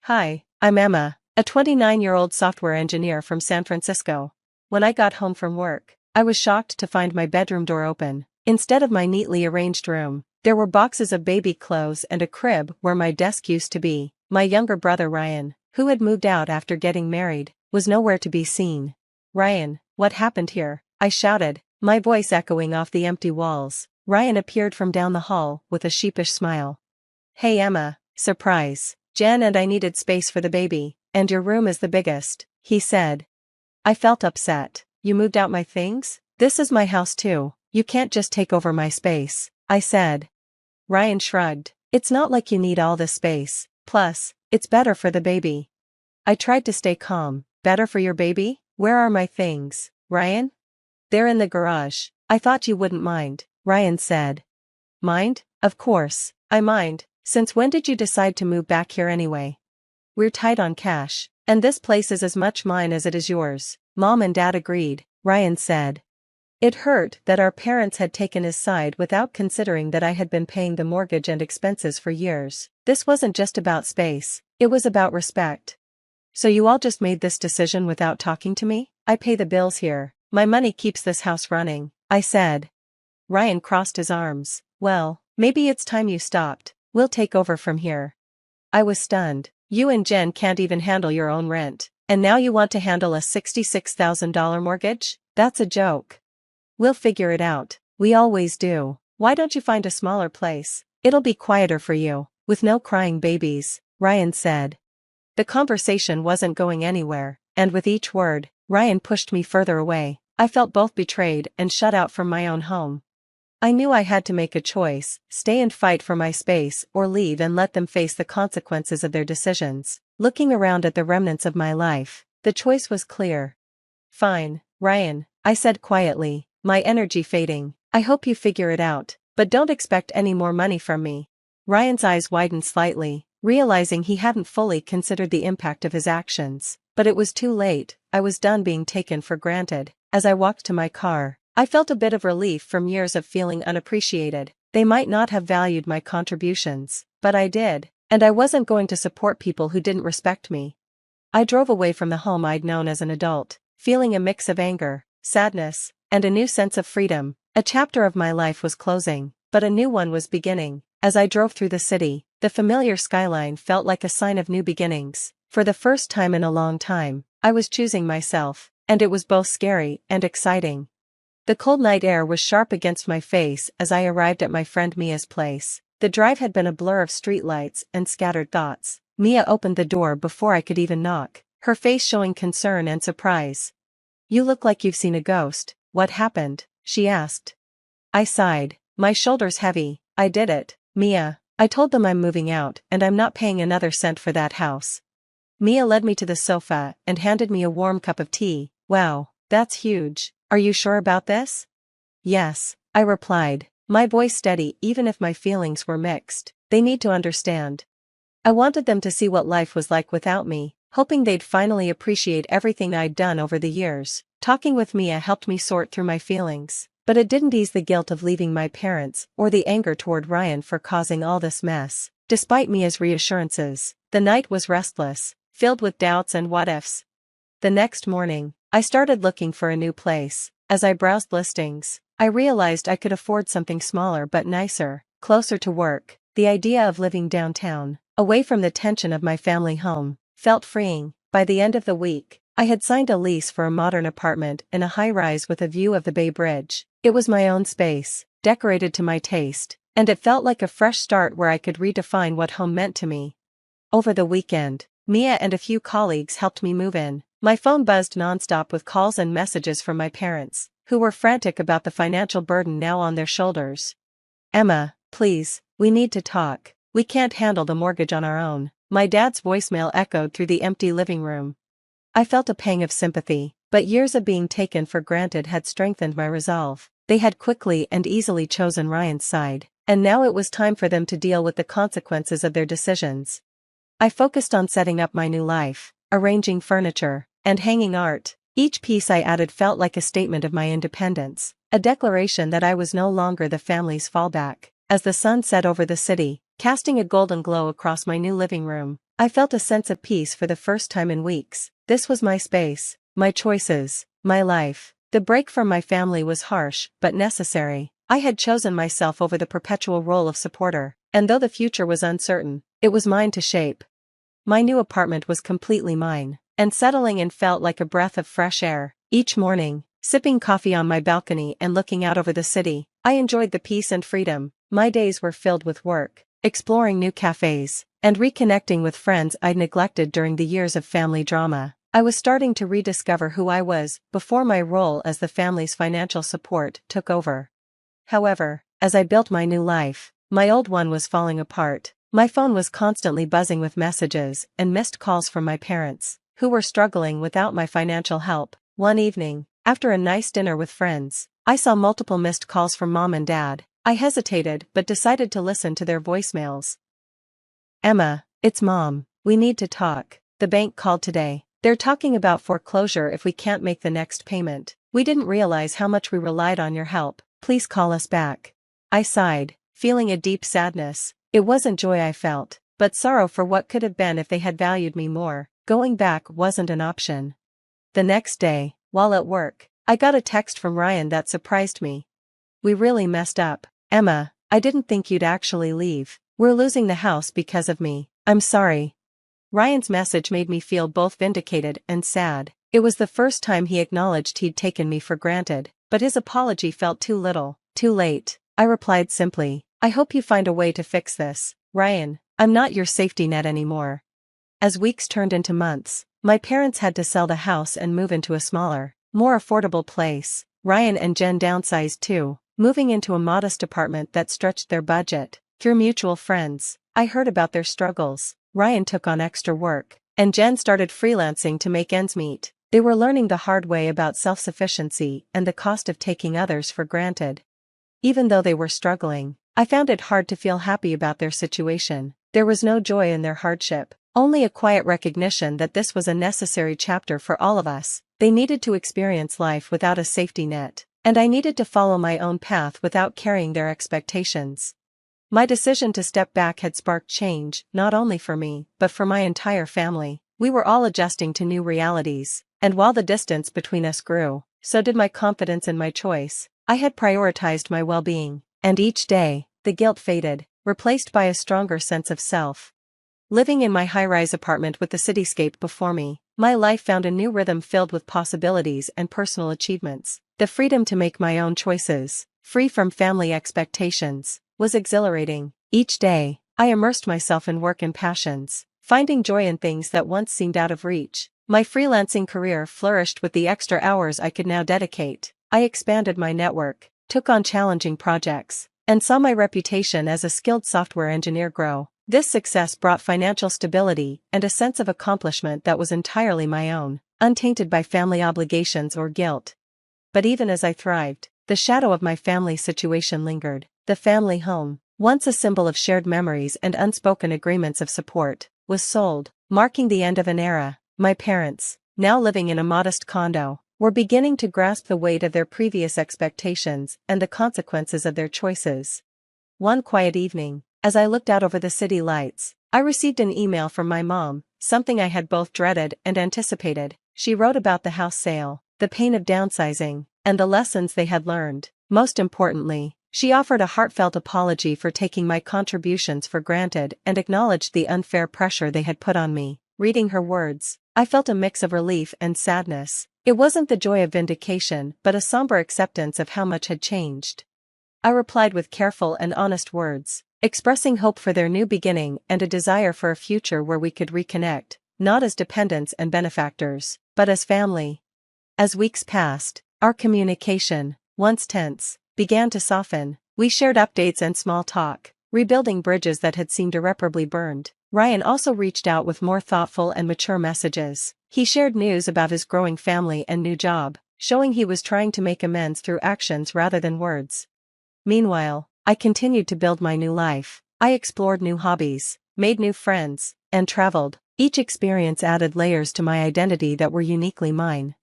Hi, I'm Emma, a 29-year-old software engineer from San Francisco. When I got home from work, I was shocked to find my bedroom door open. Instead of my neatly arranged room, there were boxes of baby clothes and a crib where my desk used to be. My younger brother Ryan, who had moved out after getting married, was nowhere to be seen. "Ryan, what happened here?" I shouted, my voice echoing off the empty walls. Ryan appeared from down the hall with a sheepish smile. "Hey Emma, surprise. Jen and I needed space for the baby, and your room is the biggest," he said. I felt upset. "You moved out my things? This is my house too. You can't just take over my space," I said. Ryan shrugged. "It's not like you need all this space, plus, it's better for the baby." I tried to stay calm. "Better for your baby? Where are my things, Ryan?" "They're in the garage. I thought you wouldn't mind," Ryan said. "Mind? Of course, I mind. Since when did you decide to move back here anyway?" "We're tight on cash, and this place is as much mine as it is yours." "Mom and Dad agreed," Ryan said. It hurt that our parents had taken his side without considering that I had been paying the mortgage and expenses for years. This wasn't just about space, it was about respect. "So you all just made this decision without talking to me?" "I pay the bills here. My money keeps this house running," I said. Ryan crossed his arms. "Well, maybe it's time you stopped. We'll take over from here." I was stunned. "You and Jen can't even handle your own rent, and now you want to handle a $66,000 mortgage? That's a joke." "We'll figure it out. We always do. Why don't you find a smaller place? It'll be quieter for you, with no crying babies," Ryan said. The conversation wasn't going anywhere, and with each word, Ryan pushed me further away. I felt both betrayed and shut out from my own home. I knew I had to make a choice, stay and fight for my space or leave and let them face the consequences of their decisions. Looking around at the remnants of my life, the choice was clear. "Fine, Ryan," I said quietly, my energy fading. "I hope you figure it out, but don't expect any more money from me." Ryan's eyes widened slightly, realizing he hadn't fully considered the impact of his actions. But it was too late. I was done being taken for granted. As I walked to my car, I felt a bit of relief from years of feeling unappreciated. They might not have valued my contributions, but I did, and I wasn't going to support people who didn't respect me. I drove away from the home I'd known as an adult, feeling a mix of anger, sadness, and a new sense of freedom. A chapter of my life was closing, but a new one was beginning. As I drove through the city, the familiar skyline felt like a sign of new beginnings. For the first time in a long time, I was choosing myself, and it was both scary and exciting. The cold night air was sharp against my face as I arrived at my friend Mia's place. The drive had been a blur of streetlights and scattered thoughts. Mia opened the door before I could even knock, her face showing concern and surprise. "You look like you've seen a ghost. What happened?" she asked. I sighed, my shoulders heavy. "I did it, Mia. I told them I'm moving out and I'm not paying another cent for that house." Mia led me to the sofa and handed me a warm cup of tea. "Wow, that's huge. Are you sure about this?" "Yes," I replied, my voice steady even if my feelings were mixed. "They need to understand." I wanted them to see what life was like without me, hoping they'd finally appreciate everything I'd done over the years. Talking with Mia helped me sort through my feelings, but it didn't ease the guilt of leaving my parents or the anger toward Ryan for causing all this mess. Despite Mia's reassurances, the night was restless, filled with doubts and what-ifs. The next morning, I started looking for a new place. As I browsed listings, I realized I could afford something smaller but nicer, closer to work. The idea of living downtown, away from the tension of my family home, felt freeing. By the end of the week, I had signed a lease for a modern apartment in a high-rise with a view of the Bay Bridge. It was my own space, decorated to my taste, and it felt like a fresh start where I could redefine what home meant to me. Over the weekend, Mia and a few colleagues helped me move in. My phone buzzed nonstop with calls and messages from my parents, who were frantic about the financial burden now on their shoulders. "Emma, please, we need to talk. We can't handle the mortgage on our own." My dad's voicemail echoed through the empty living room. I felt a pang of sympathy, but years of being taken for granted had strengthened my resolve. They had quickly and easily chosen Ryan's side, and now it was time for them to deal with the consequences of their decisions. I focused on setting up my new life, arranging furniture, and hanging art. Each piece I added felt like a statement of my independence, a declaration that I was no longer the family's fallback. As the sun set over the city, casting a golden glow across my new living room, I felt a sense of peace for the first time in weeks. This was my space, my choices, my life. The break from my family was harsh, but necessary. I had chosen myself over the perpetual role of supporter, and though the future was uncertain, it was mine to shape. My new apartment was completely mine, and settling in felt like a breath of fresh air. Each morning, sipping coffee on my balcony and looking out over the city, I enjoyed the peace and freedom. My days were filled with work, exploring new cafes, and reconnecting with friends I'd neglected during the years of family drama. I was starting to rediscover who I was before my role as the family's financial support took over. However, as I built my new life, my old one was falling apart. My phone was constantly buzzing with messages and missed calls from my parents, who were struggling without my financial help. One evening, after a nice dinner with friends, I saw multiple missed calls from mom and dad. I hesitated but decided to listen to their voicemails. "Emma, it's Mom. We need to talk. The bank called today. They're talking about foreclosure if we can't make the next payment. We didn't realize how much we relied on your help. Please call us back." I sighed, feeling a deep sadness. It wasn't joy I felt, but sorrow for what could have been if they had valued me more. Going back wasn't an option. The next day, while at work, I got a text from Ryan that surprised me. "We really messed up. Emma, I didn't think you'd actually leave. We're losing the house because of me. I'm sorry." Ryan's message made me feel both vindicated and sad. It was the first time he acknowledged he'd taken me for granted, but his apology felt too little, too late. I replied simply, "I hope you find a way to fix this, Ryan. I'm not your safety net anymore." As weeks turned into months, my parents had to sell the house and move into a smaller, more affordable place. Ryan and Jen downsized too, moving into a modest apartment that stretched their budget. Through mutual friends, I heard about their struggles. Ryan took on extra work, and Jen started freelancing to make ends meet. They were learning the hard way about self-sufficiency and the cost of taking others for granted. Even though they were struggling, I found it hard to feel happy about their situation. There was no joy in their hardship, only a quiet recognition that this was a necessary chapter for all of us. They needed to experience life without a safety net, and I needed to follow my own path without carrying their expectations. My decision to step back had sparked change, not only for me, but for my entire family. We were all adjusting to new realities, and while the distance between us grew, so did my confidence in my choice. I had prioritized my well-being, and each day, the guilt faded, replaced by a stronger sense of self. Living in my high-rise apartment with the cityscape before me, my life found a new rhythm filled with possibilities and personal achievements. The freedom to make my own choices, free from family expectations, was exhilarating. Each day, I immersed myself in work and passions, finding joy in things that once seemed out of reach. My freelancing career flourished with the extra hours I could now dedicate. I expanded my network, took on challenging projects, and saw my reputation as a skilled software engineer grow. This success brought financial stability and a sense of accomplishment that was entirely my own, untainted by family obligations or guilt. But even as I thrived, the shadow of my family situation lingered. The family home, once a symbol of shared memories and unspoken agreements of support, was sold, marking the end of an era. My parents, now living in a modest condo, were beginning to grasp the weight of their previous expectations and the consequences of their choices. One quiet evening, as I looked out over the city lights, I received an email from my mom, something I had both dreaded and anticipated. She wrote about the house sale, the pain of downsizing, and the lessons they had learned. Most importantly, she offered a heartfelt apology for taking my contributions for granted and acknowledged the unfair pressure they had put on me. Reading her words, I felt a mix of relief and sadness. It wasn't the joy of vindication, but a somber acceptance of how much had changed. I replied with careful and honest words, expressing hope for their new beginning and a desire for a future where we could reconnect, not as dependents and benefactors, but as family. As weeks passed, our communication, once tense, began to soften. We shared updates and small talk, rebuilding bridges that had seemed irreparably burned. Ryan also reached out with more thoughtful and mature messages. He shared news about his growing family and new job, showing he was trying to make amends through actions rather than words. Meanwhile, I continued to build my new life. I explored new hobbies, made new friends, and traveled. Each experience added layers to my identity that were uniquely mine.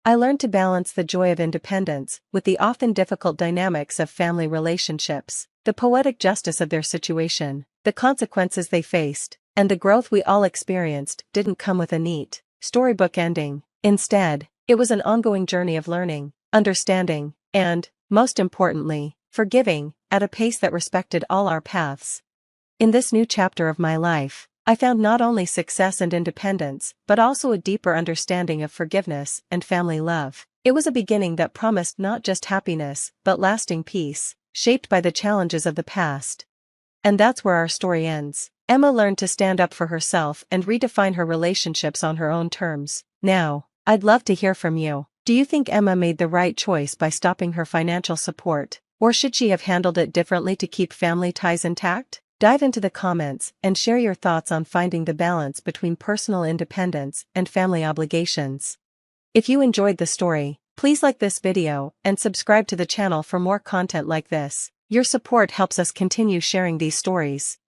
I learned to balance the joy of independence with the often difficult dynamics of family relationships, the poetic justice of their situation, the consequences they faced, And the growth we all experienced didn't come with a neat, storybook ending. Instead, it was an ongoing journey of learning, understanding, and, most importantly, forgiving, at a pace that respected all our paths. In this new chapter of my life, I found not only success and independence, but also a deeper understanding of forgiveness and family love. It was a beginning that promised not just happiness, but lasting peace, shaped by the challenges of the past. And that's where our story ends. Emma learned to stand up for herself and redefine her relationships on her own terms. Now, I'd love to hear from you. Do you think Emma made the right choice by stopping her financial support, or should she have handled it differently to keep family ties intact? Dive into the comments and share your thoughts on finding the balance between personal independence and family obligations. If you enjoyed the story, please like this video and subscribe to the channel for more content like this. Your support helps us continue sharing these stories.